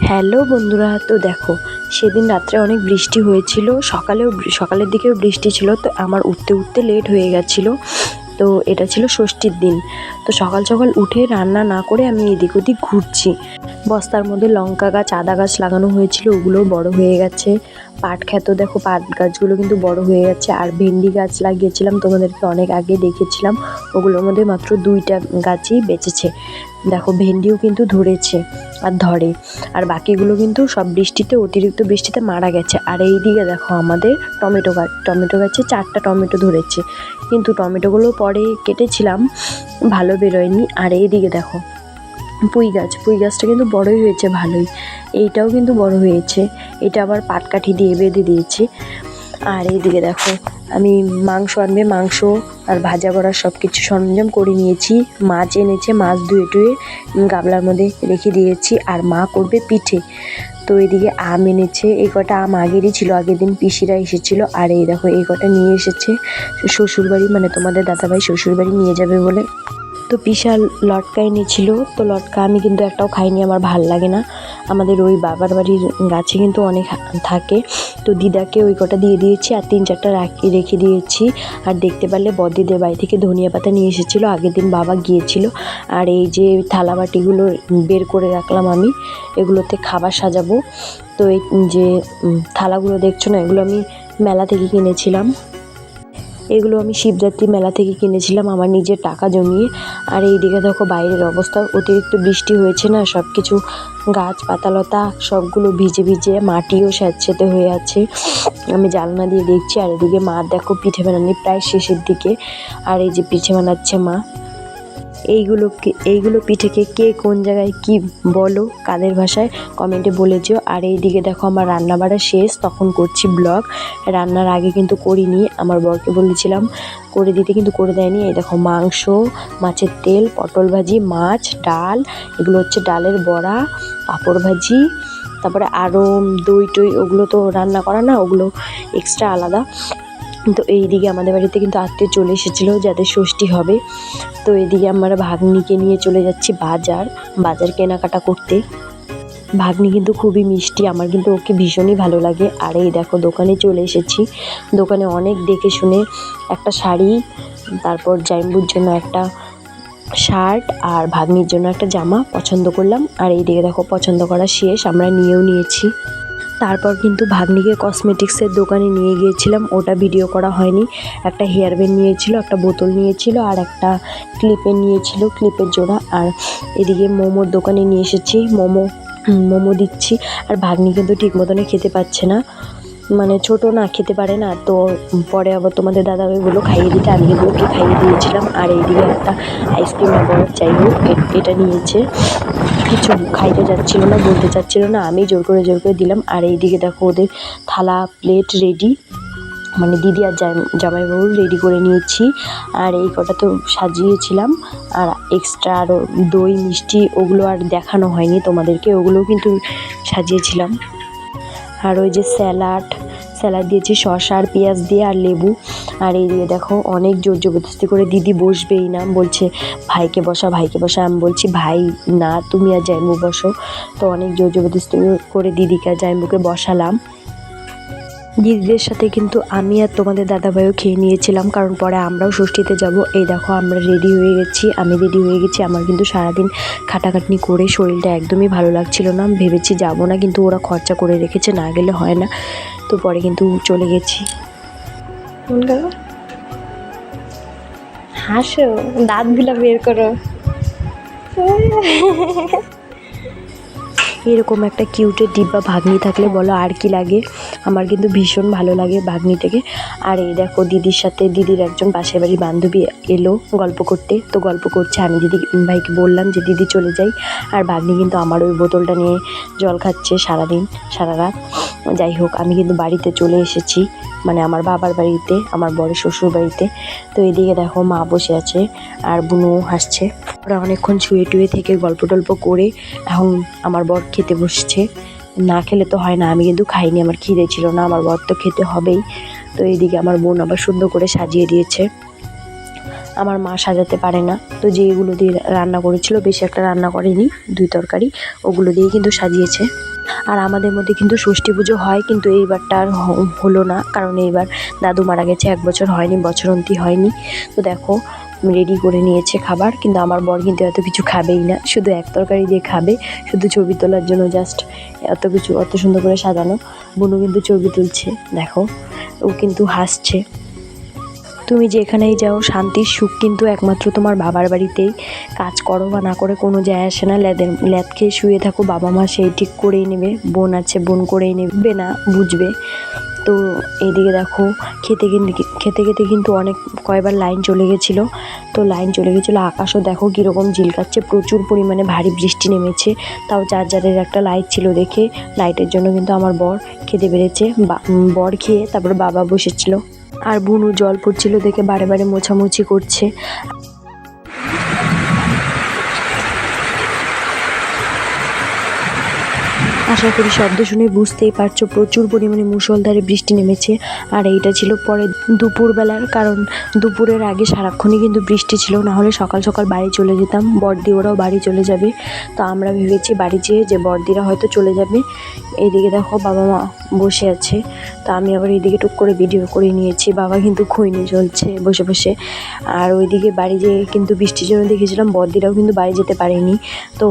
Hello বন্ধুরা, তো দেখো সেদিন রাত্রে অনেক বৃষ্টি হয়েছিল, সকালের দিকেও বৃষ্টি ছিল। তো আমার উঠতে উঠতে লেট হয়ে গেছিলো। তো এটা ছিল ষষ্ঠীর দিন। তো সকাল সকাল উঠে রান্না না করে আমি এদিক ওদিক ঘুরছি। বস্তার মধ্যে লঙ্কা গাছ, আদা গাছ লাগানো হয়েছিল, ওগুলোও বড় হয়ে গেছে। পাট ক্ষেত দেখো, পাট গাছগুলো কিন্তু বড় হয়ে গেছে। আর ভেন্ডি গাছ লাগিয়েছিলাম, তোমাদেরকে অনেক আগে দেখেছিলাম। ওগুলোর মধ্যে মাত্র 2টা গাছই বেঁচেছে। দেখো ভেন্ডিও কিন্তু ধরেছে আর ধরে, আর বাকিগুলো কিন্তু সব অতিরিক্ত বৃষ্টিতে মারা গেছে। আর এই দিকে দেখো আমাদের টমেটো গাছে 4টা টমেটো ধরেছে, কিন্তু টমেটোগুলো পরে কেটেছিলাম, ভালো বেরোয়নি। আর এই দিকে দেখো পুঁই গাছটা কিন্তু বড়ই হয়েছে ভালোই। এইটাও কিন্তু বড় হয়েছে, এটা আবার পাটকাঠি দিয়ে বেঁধে দিয়েছি। আর এইদিকে দেখো আমি মাংস আর ভাজা করার সব কিছু সরঞ্জাম করে নিয়েছি। মাছ এনেছে, মাছ ধুয়ে টুয়ে গামলার মধ্যে রেখে দিয়েছি। আর মা করবে পিঠে। তো এদিকে আম এনেছে, এই কটা আম আগেরই ছিল, আগের দিন পিসিরা এসেছিল। আর এই দেখো এই কটা নিয়ে এসেছে শ্বশুরবাড়ি, মানে তোমাদের দাদাভাই শ্বশুরবাড়ি নিয়ে যাবে বলে। তো পিসা লটকা এনেছিল, তো লটকা আমি কিন্তু একটাও খাইনি, আমার ভাল লাগে না। আমাদের ওই বাবার বাড়ির গাছে কিন্তু অনেক থাকে। তো দিদাকে ওই কটা দিয়ে দিয়েছি, আর 3-4টা রেখে দিয়েছি। আর দেখতে পারলে বদিদের বাড়ি থেকে ধনিয়া পাতা নিয়ে এসেছিলো, আগের দিন বাবা গিয়েছিল। আর এই যে থালা বাটিগুলো বের করে রাখলাম আমি, এগুলোতে খাবার সাজাবো। তো এই যে থালাগুলো দেখছো না, এগুলো আমি মেলা থেকে কিনেছিলাম। এগুলো আমি শিবরাত্রি মেলা থেকে কিনেছিলাম আমার নিজের টাকা জমিয়ে। আর এই দিকে দেখো বাইরের অবস্থা, অতিরিক্ত বৃষ্টি হয়েছে না, সব কিছু গাছ পাতালতা সবগুলো ভিজে ভিজে, মাটিও স্যাঁতসেঁতে হয়ে আছে। আমি জানলা দিয়ে দেখছি। আর এদিকে মা দেখো পিঠে বানানি প্রায় শেষের দিকে। আর এই যে পিঠে বানাচ্ছে মা। এইগুলো পিঠেকে কে কোন জায়গায় কি বলো, কাদের ভাষায়, কমেন্টে বলে যেও। আর এইদিকে দেখো আমার রান্না বাড়া শেষ, তখন করছি ব্লগ। রান্নার আগে কিন্তু করিনি, আমার বরকে বলেছিলাম করে দিতে, কিন্তু করে দেয়নি। এই দেখো মাংস, মাছের তেল, পটল ভাজি, মাছ, ডাল, এগুলো হচ্ছে ডালের বড়া, পাঁপড় ভাজি, তারপরে আরও দই টই, ওগুলো তো রান্না করা না, ওগুলো এক্সট্রা আলাদা। তো এইদিকে আমাদের বাড়িতে কিন্তু আত্মীয় চলে এসেছিলো, যাদের ষষ্ঠী হবে। তো এদিকে আমরা ভাগ্নিকে নিয়ে চলে যাচ্ছি বাজার কেনাকাটা করতে। ভাগ্নি কিন্তু খুবই মিষ্টি, আমার কিন্তু ওকে ভীষণই ভালো লাগে। আর এই দেখো দোকানে চলে এসেছি, দোকানে অনেক দেখে শুনে একটা শাড়ি, তারপর জাইম্বুর জন্য একটা শার্ট, আর ভাগ্নির জন্য একটা জামা পছন্দ করলাম। আর এইদিকে দেখো পছন্দ করা শেষ, আমরা নিয়েও নিয়েছি। তারপর কিন্তু ভাগ্নিকে কসমেটিক্সের দোকানে নিয়ে গিয়েছিলাম, ওটা ভিডিও করা হয়নি। একটা হেয়ার ব্যান্ড নিয়েছিল, একটা বোতল নিয়েছিল, আর একটা ক্লিপের জোড়া। আর এদিকে মোমোর দোকানে নিয়ে এসেছি, মোমো দিচ্ছি। আর ভাগ্নি কিন্তু ঠিক মতনে খেতে পাচ্ছে না, মানে ছোটো না, খেতে পারে না। তো পরে আবার তোমাদের দাদা ওইগুলো খাইয়ে দিতে আমি কিন্তু ওকে খাইয়ে দিয়েছিলাম। আর এইদিকে একটা আইসক্রিম আবার যাই হোক এটা নিয়েছে, কিছু খাইতে যাচ্ছিল না, বলতে চাচ্ছিল না, আমি জোর করে দিলাম। আর এইদিকে দেখো ওদের থালা প্লেট রেডি, মানে দিদি আর জামাইবাবু রেডি করে নিয়েছি। আর এই কটা তো সাজিয়েছিলাম। আর এক্সট্রা আরও দই মিষ্টি, ওগুলো আর দেখানো হয়নি তোমাদেরকে, ওগুলোও কিন্তু সাজিয়েছিলাম। আর ওই যে স্যালাড দিয়েছি, শসা আর পেঁয়াজ দিয়ে, আর লেবু। আর এই দিয়ে দেখো অনেক জোর জবরদস্তি করে দিদি বসবেই না, বলছে ভাইকে বসা। আমি বলছি ভাই না, তুমি আর জাইম্বু বসো। তো অনেক জোর জবরদস্তি করে দিদিকে আর জাইম্বুকে বসালাম। দিদিদের সাথে কিন্তু আমি আর তোমাদের দাদাভাইও খেয়ে নিয়েছিলাম, কারণ পরে আমরাও ষষ্ঠীতে যাব। এই দেখো আমরা রেডি হয়ে গেছি, আমি রেডি হয়ে গেছি। আমার কিন্তু সারাদিন খাটাখাটনি করে শরীরটা একদমই ভালো লাগছিল না, ভেবেছি যাব না, কিন্তু ওরা খরচা করে রেখেছে, না গেলে হয় না। তো পরে কিন্তু চলে গেছি। হাসো, দাঁতগুলো বের করো। এরকম একটা কিউটের ডিব্বা ভাগ্নি থাকলে বলো আর কি লাগে, আমার কিন্তু ভীষণ ভালো লাগে ভাগ্নিটাকে। আর এই দেখো দিদির একজন পাশের বাড়ির বান্ধবী এলো গল্প করতে, তো গল্প করছে। আমি দিদি ভাইকে বললাম যে দিদি চলে যাই। আর ভাগ্নি কিন্তু আমার ওই বোতলটা নিয়ে জল খাচ্ছে সারা রাত। যাই হোক, আমি কিন্তু বাড়িতে চলে এসেছি, মানে আমার বাবার বাড়িতে, আমার বড় শ্বশুর বাড়িতে। তো এদিকে দেখো মা বসে আছে, আর বুনু হাসছে। ওরা অনেকক্ষণ শুয়ে টুয়ে থেকে গল্প টল্প করে এখন আমার বর খেতে বসছে। না খেলে তো হয় না, আমি কিন্তু খাইনি, আমার খিদে ছিল না, আমার বর তো খেতে হবেই। তো এইদিকে আমার বোন আবার সুন্দর করে সাজিয়ে দিয়েছে, আমার মা সাজাতে পারে না। তো যেগুলো দিয়ে রান্না করেছিল, বেশি একটা রান্না করেনি, 2 তরকারি, ওগুলো দিয়ে কিন্তু সাজিয়েছে। আর আমাদের মধ্যে কিন্তু ষষ্ঠী পুজো হয়, কিন্তু এইবারটা আর হলো না, কারণ এইবার দাদু মারা গেছে, 1 বছর হয়নি, বছরন্তী হয়নি। তো দেখো রেডি করে নিয়েছে খাবার, কিন্তু আমার বর কিন্তু এত কিছু খাবেই না, শুধু এক তরকারি দিয়ে খাবে, শুধু ছবি তোলার জন্য জাস্ট। এত কিছু অত সুন্দর করে সাজানো। বুনু কিন্তু ছবি তুলছে, দেখো ও কিন্তু হাসছে। তুমি যেখানেই যাও শান্তির সুখ কিন্তু একমাত্র তোমার বাবার বাড়িতেই। কাজ করো বা না করে কোনো যায় আসে না, ল্যাদ খেয়ে শুয়ে থাকো, বাবা মা সেই ঠিক করেই নেবে। বোন আছে, বোন করেই নেবে না, বুঝবে। তো এইদিকে দেখো খেতে খেতে কিন্তু অনেক কয়বার লাইন চলে গেছিলো। তো লাইন চলে গেছিলো, আকাশও দেখো কীরকম ঝিলকাচ্ছে, প্রচুর পরিমাণে ভারী বৃষ্টি নেমেছে। তাও চার্জারের একটা লাইট ছিল দেখে, লাইটের জন্য কিন্তু আমার বর খেতে পেরেছে। বর খেয়ে তারপর বাবা বসেছিল, আর বুনু জল পড়ছিল দেখে বারে বারে মোছামুছি করছে। আশা করি শব্দ শুনে বুঝতেই পারছো প্রচুর পরিমাণে মুষলধারে বৃষ্টি নেমেছে। আর এইটা ছিল পরে দুপুরবেলার, কারণ দুপুরের আগে সারাক্ষণই কিন্তু বৃষ্টি ছিল, না হলে সকাল সকাল বাড়ি চলে যেতাম। বড়দি ওরাও বাড়ি চলে যাবে, তো আমরা ভেবেছি বাড়ি যেয়ে যে বড়দিরা হয়তো চলে যাবে। এইদিকে দেখো বাবা মা বসে আছে, তো আমি আবার এইদিকে টুক করে ভিডিও করে নিয়েছি। বাবা কিন্তু খৈনি চলছে বসে বসে। আর ওইদিকে বাড়ি যেয়ে কিন্তু বৃষ্টির জন্য দেখেছিলাম বড়দিরাও কিন্তু বাড়ি যেতে পারেনি। তো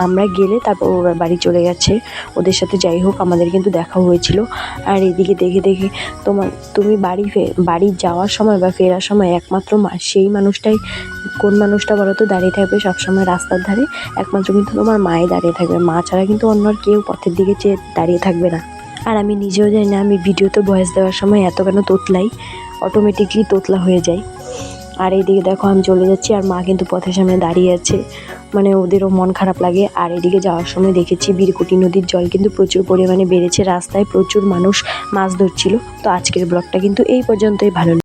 আমরা গেলে তারপর ওরা বাড়ি চলে গেছে ওদের সাথে। যাই হোক আমাদের কিন্তু দেখা হয়েছিল। আর এদিকে দেখে তুমি বাড়ি যাওয়ার সময় বা ফেরার সময় একমাত্র সেই মানুষটাই, কোন মানুষটা বলো তো দাঁড়িয়ে থাকবে সবসময় রাস্তার ধারে? একমাত্র কিন্তু তোমার মাই দাঁড়িয়ে থাকবে, মা ছাড়া কিন্তু অন্য আর কেউ পথের দিকে চেয়ে দাঁড়িয়ে থাকবে না। আর আমি নিজেও জানি না আমি ভিডিওতে ভয়েস দেওয়ার সময় এত কেন তোতলাই, অটোমেটিকলি তোতলা হয়ে যায়। আর এইদিকে দেখো আমি চলে যাচ্ছি, আর মা কিন্তু পথের সামনে দাঁড়িয়ে আছে, মানে ওদেরও মন খারাপ লাগে। আর এদিকে যাওয়ার সময় দেখেছি বীরকুটি নদীর জল কিন্তু প্রচুর পরিমাণে বেড়েছে, রাস্তায় প্রচুর মানুষ মাছ ধরছিল। তো আজকের ব্লগটা কিন্তু এই পর্যন্তই, ভালো